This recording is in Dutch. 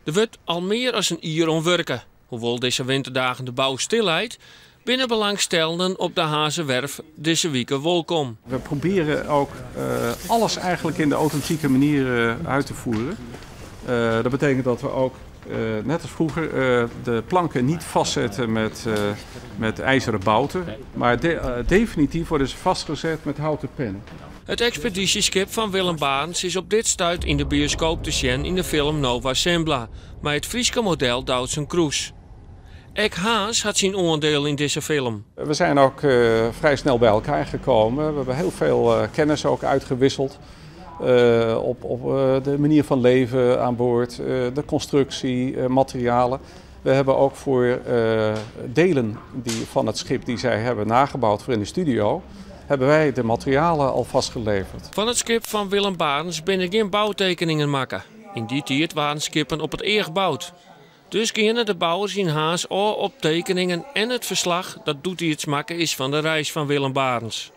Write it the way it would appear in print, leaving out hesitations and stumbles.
Er wordt al meer dan een uur om werken. Hoewel deze winterdagen de bouw stilheid, binnen belangstellenden op de Hazenwerf deze week welkom. We proberen ook alles eigenlijk in de authentieke manier uit te voeren. Dat betekent dat we ook, net als vroeger, de planken niet vastzetten met ijzeren bouten. Maar definitief worden ze vastgezet met houten pennen. Het expeditieschip van Willem Barens is op dit stuit in de bioscoop te zien in de film Nova Sembla. Maar het Frieske model duwt zijn cruise. Ek Haas had zijn oordeel in deze film. We zijn ook vrij snel bij elkaar gekomen. We hebben heel veel kennis ook uitgewisseld. Op de manier van leven aan boord, de constructie, materialen. We hebben ook voor delen van het schip die zij hebben nagebouwd voor in de studio, hebben wij de materialen al vastgeleverd. Van het schip van Willem Barens binnen geen bouwtekeningen maken. In die tijd waren skippen op het eer gebouwd. Dus kunnen de bouwers in Haas al op tekeningen en het verslag dat doet hij het maken is van de reis van Willem Barens.